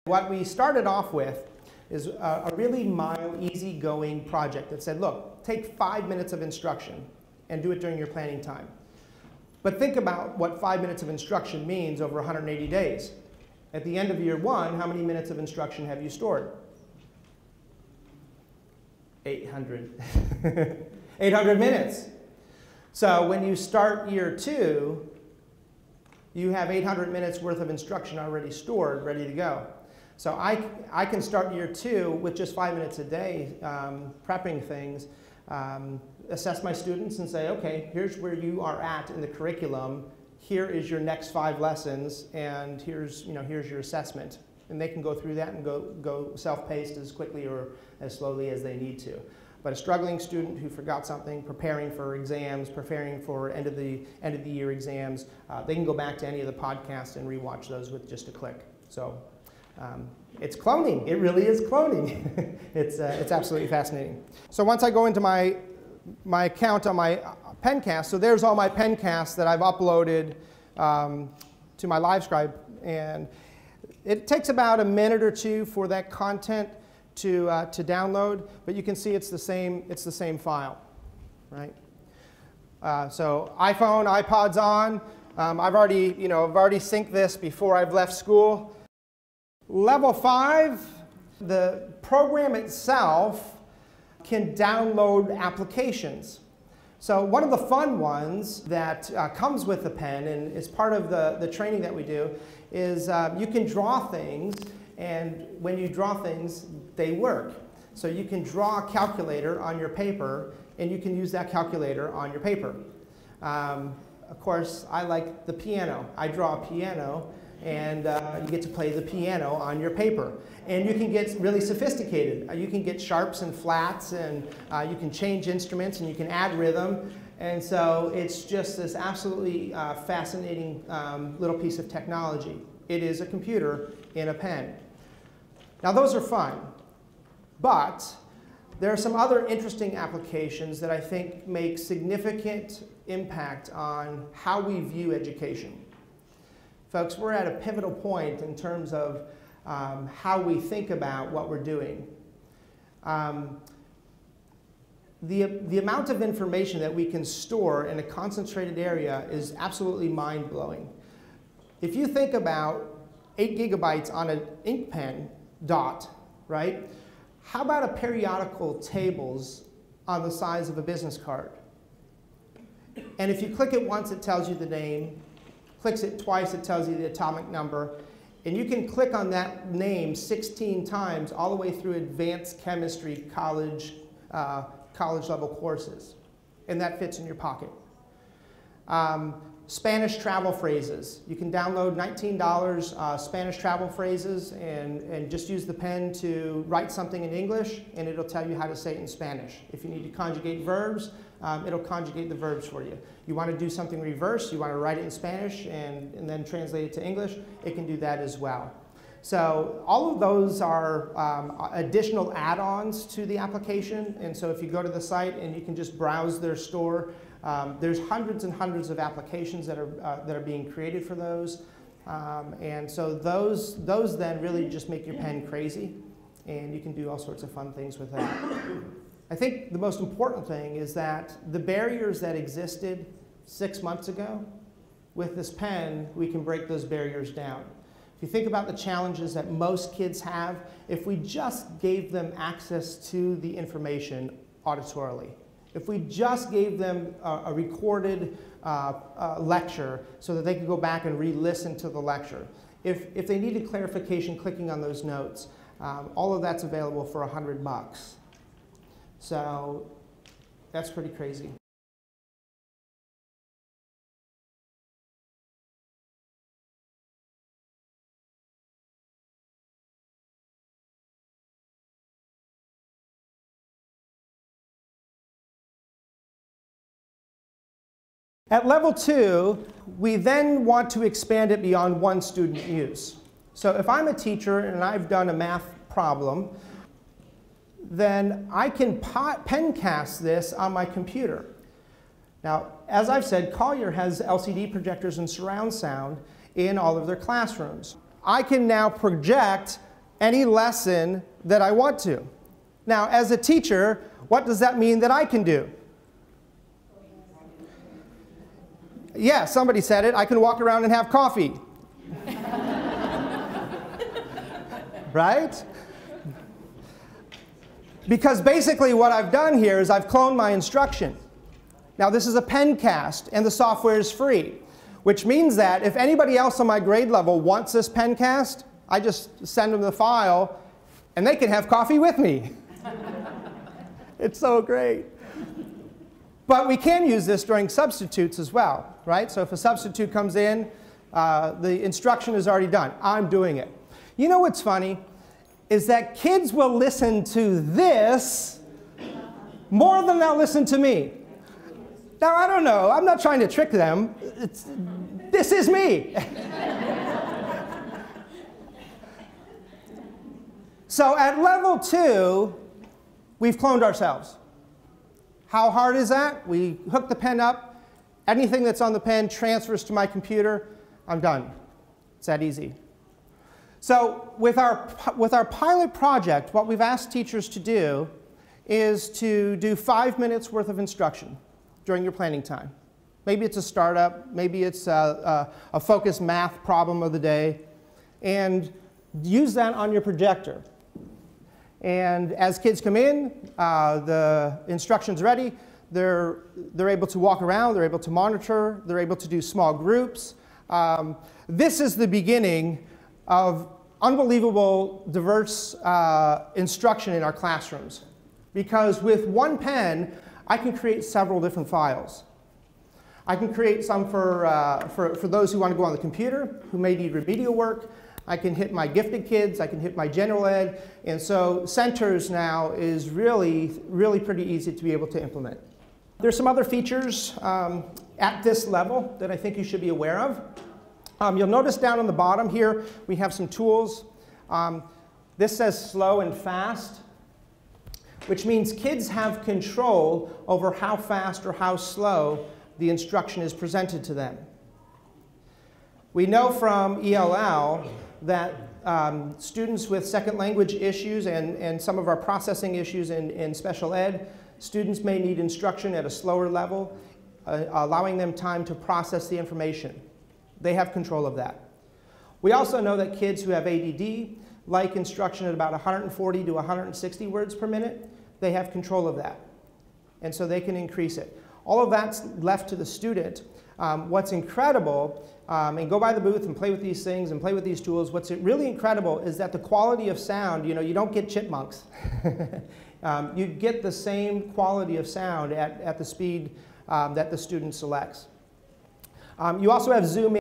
What we started off with is a really mild, easygoing project that said, look, take 5 minutes of instruction and do it during your planning time. But think about what 5 minutes of instruction means over 180 days. At the end of year one, how many minutes of instruction have you stored? 800. 800 minutes. So when you start year two, you have 800 minutes worth of instruction already stored, ready to go. So I can start year two with just 5 minutes a day, prepping things, assess my students and say, okay, here's where you are at in the curriculum. Here is your next 5 lessons, and here's your assessment. And they can go through that and go self-paced as quickly or as slowly as they need to. But a struggling student who forgot something, preparing for exams, preparing for end of the year exams, they can go back to any of the podcasts and rewatch those with just a click. So it's cloning. It really is cloning. It's absolutely fascinating. So once I go into my account on my Pencast, so there's all my Pencasts that I've uploaded to my LiveScribe, and it takes about a minute or two for that content to download, but you can see it's the same file, right? So iPhone, iPod's on. I've already synced this before I've left school. Level 5, the program itself can download applications. So one of the fun ones that comes with the pen, and is part of the training that we do, is you can draw things, and when you draw things, they work. So you can draw a calculator on your paper, and you can use that calculator on your paper. Of course, I like the piano. I draw a piano, and you get to play the piano on your paper. And you can get really sophisticated. You can get sharps and flats, and you can change instruments, and you can add rhythm. And so it's just this absolutely fascinating little piece of technology. It is a computer in a pen. Now those are fun, but there are some other interesting applications that I think make significant impact on how we view education. Folks, we're at a pivotal point in terms of how we think about what we're doing. The amount of information that we can store in a concentrated area is absolutely mind-blowing. If you think about 8 gigabytes on an ink pen dot, right? How about a periodical tables on the size of a business card? And if you click it once, it tells you the name. Clicks it twice, it tells you the atomic number. And you can click on that name 16 times all the way through advanced chemistry college level courses. And that fits in your pocket. Spanish travel phrases. You can download $19 Spanish travel phrases and just use the pen to write something in English, and it'll tell you how to say it in Spanish. If you need to conjugate verbs, it'll conjugate the verbs for you. You want to do something reverse, you want to write it in Spanish and then translate it to English, it can do that as well. So all of those are additional add-ons to the application, and so if you go to the site and you can just browse their store, there's hundreds and hundreds of applications that are being created for those, and so those then really just make your pen crazy, and you can do all sorts of fun things with that. I think the most important thing is that the barriers that existed 6 months ago, with this pen, we can break those barriers down. If you think about the challenges that most kids have, if we just gave them access to the information auditorily, if we just gave them a recorded lecture so that they could go back and re-listen to the lecture, if they needed clarification clicking on those notes, all of that's available for $100. So that's pretty crazy. At level 2, we then want to expand it beyond one student use. So if I'm a teacher and I've done a math problem, then I can pencast this on my computer. Now, as I've said, Collier has LCD projectors and surround sound in all of their classrooms. I can now project any lesson that I want to. Now, as a teacher, what does that mean that I can do? Yeah, somebody said it. I can walk around and have coffee. Right? Because basically what I've done here is I've cloned my instruction. Now, this is a pencast, and the software is free, which means that if anybody else on my grade level wants this pencast, I just send them the file, and they can have coffee with me. It's so great. But we can use this during substitutes as well, right? So if a substitute comes in, the instruction is already done. I'm doing it. You know what's funny is that kids will listen to this more than they'll listen to me. Now, I don't know. I'm not trying to trick them. This is me. So at level 2, we've cloned ourselves. How hard is that? We hook the pen up. Anything that's on the pen transfers to my computer. I'm done. It's that easy. So with our pilot project, what we've asked teachers to do is to do 5 minutes worth of instruction during your planning time. Maybe it's a startup. Maybe it's a focused math problem of the day. And use that on your projector. And as kids come in, the instruction's ready. They're able to walk around. They're able to monitor. They're able to do small groups. This is the beginning of unbelievable, diverse instruction in our classrooms. Because with one pen, I can create several different files. I can create some for those who want to go on the computer, who may need remedial work. I can hit my gifted kids. I can hit my general ed. And so Centers now is really, really pretty easy to be able to implement. There's some other features at this level that I think you should be aware of. You'll notice down on the bottom here, we have some tools. This says slow and fast, which means kids have control over how fast or how slow the instruction is presented to them. We know from ELL that students with second language issues and some of our processing issues in special ed, students may need instruction at a slower level, allowing them time to process the information. They have control of that. We also know that kids who have ADD like instruction at about 140 to 160 words per minute. They have control of that. And so they can increase it. All of that's left to the student. What's incredible, and go by the booth and play with these things and play with these tools, what's really incredible is that the quality of sound, you don't get chipmunks. You get the same quality of sound at the speed that the student selects. You also have zoom in.